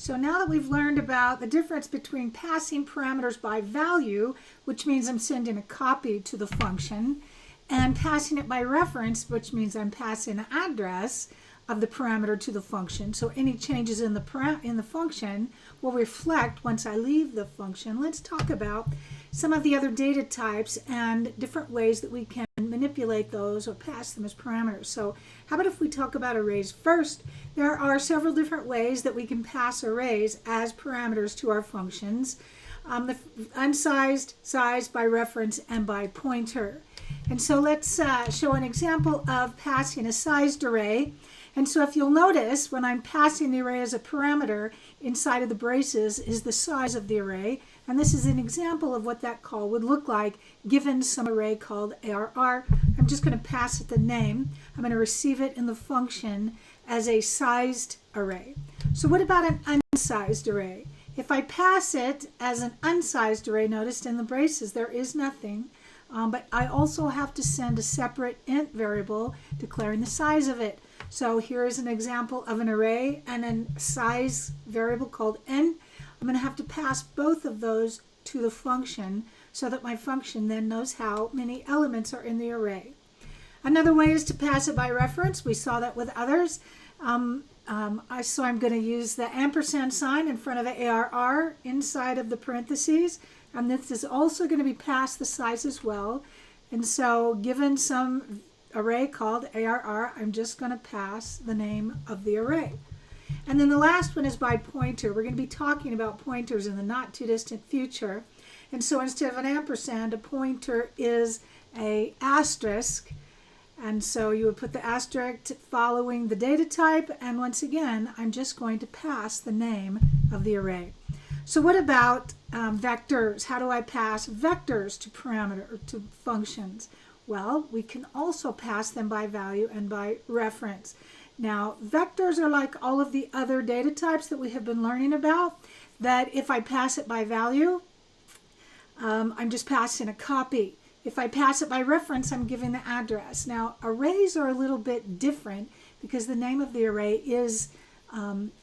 So now that we've learned about the difference between passing parameters by value, which means I'm sending a copy to the function, and passing it by reference, which means I'm passing the address of the parameter to the function. So any changes in the function will reflect once I leave the function. Let's talk about some of the other data types and different ways that we can manipulate those or pass them as parameters. So how about if we talk about arrays first? There are several different ways that we can pass arrays as parameters to our functions. The unsized, sized, by reference, and by pointer. And so let's show an example of passing a sized array. And so if you'll notice, when I'm passing the array as a parameter, inside of the braces is the size of the array. And this is an example of what that call would look like given some array called ARR. I'm just going to pass it the name. I'm going to receive it in the function as a sized array. So what about an unsized array? If I pass it as an unsized array, notice in the braces there is nothing. But I also have to send a separate int variable declaring the size of it. So here is an example of an array and a size variable called n. I'm going to have to pass both of those to the function so that my function then knows how many elements are in the array. Another way is to pass it by reference. We saw that with others. So I'm going to use the ampersand sign in front of the ARR inside of the parentheses. And this is also going to be passed the size as well. And so given some array called ARR, I'm just going to pass the name of the array. And then the last one is by pointer. We're going to be talking about pointers in the not too distant future. And so instead of an ampersand, a pointer is a asterisk. And so you would put the asterisk following the data type. And once again, I'm just going to pass the name of the array. So what about vectors? How do I pass vectors to parameter or to functions? Well, we can also pass them by value and by reference. Now, vectors are like all of the other data types that we have been learning about, that if I pass it by value, I'm just passing a copy. If I pass it by reference, I'm giving the address. Now, arrays are a little bit different because the name of the array is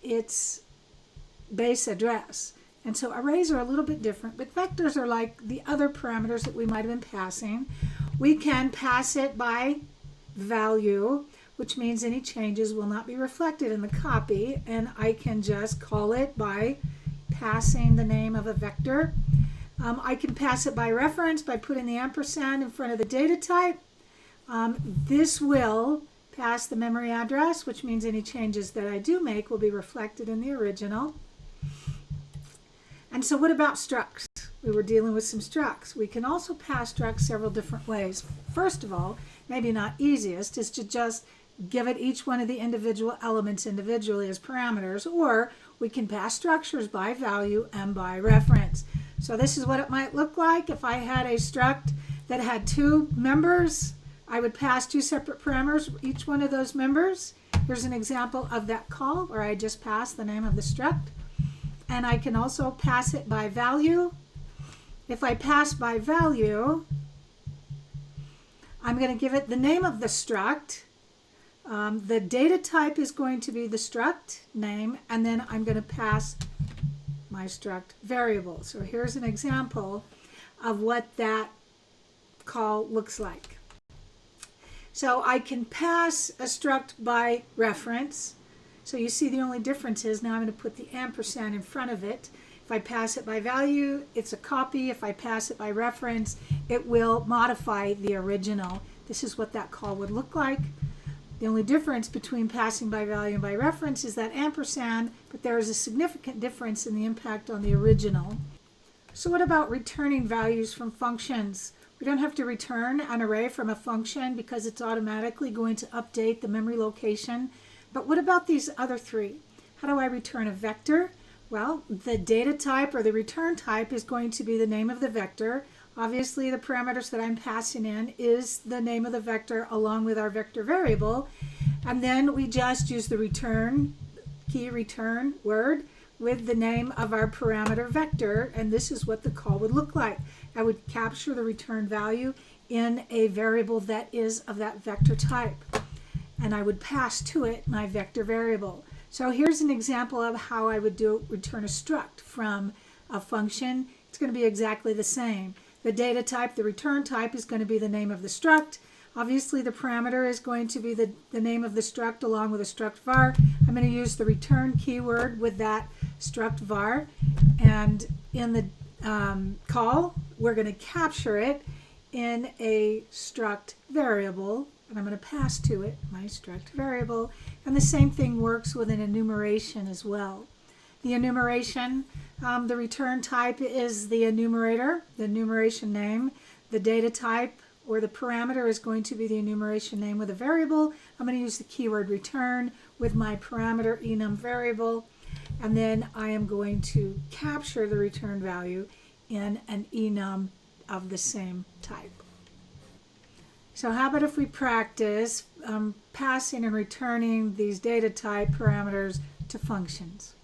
its base address. And so arrays are a little bit different, but vectors are like the other parameters that we might have been passing. We can pass it by value, which means any changes will not be reflected in the copy, and I can just call it by passing the name of a vector. I can pass it by reference by putting the ampersand in front of the data type. This will pass the memory address, which means any changes that I do make will be reflected in the original. And so what about structs? We were dealing with some structs. We can also pass structs several different ways. First of all, maybe not easiest, is to just give it each one of the individual elements individually as parameters, or we can pass structures by value and by reference. So this is what it might look like. If I had a struct that had two members, I would pass two separate parameters, each one of those members. Here's an example of that call where I just passed the name of the struct. And I can also pass it by value. If I pass by value, I'm going to give it the name of the struct. The data type is going to be the struct name, and then I'm going to pass my struct variable. So here's an example of what that call looks like. So I can pass a struct by reference. So you see the only difference is now I'm going to put the ampersand in front of it. If I pass it by value, it's a copy. If I pass it by reference, it will modify the original. This is what that call would look like. The only difference between passing by value and by reference is that ampersand, but there is a significant difference in the impact on the original. So what about returning values from functions? We don't have to return an array from a function because it's automatically going to update the memory location. But what about these other three? How do I return a vector? Well, the data type or the return type is going to be the name of the vector. Obviously, the parameters that I'm passing in is the name of the vector along with our vector variable. And then we just use the return key return word with the name of our parameter vector. And this is what the call would look like. I would capture the return value in a variable that is of that vector type. And I would pass to it my vector variable. So here's an example of how I would return a struct from a function. It's going to be exactly the same. The data type, the return type, is going to be the name of the struct. Obviously, the parameter is going to be the name of the struct along with a struct var. I'm going to use the return keyword with that struct var. And in the call, we're going to capture it in a struct variable. And I'm going to pass to it my struct variable. And the same thing works with an enumeration as well. The enumeration, the return type is the enumerator, the enumeration name. The data type or the parameter is going to be the enumeration name with a variable. I'm going to use the keyword return with my parameter enum variable. And then I am going to capture the return value in an enum of the same type. So how about if we practice passing and returning these data type parameters to functions?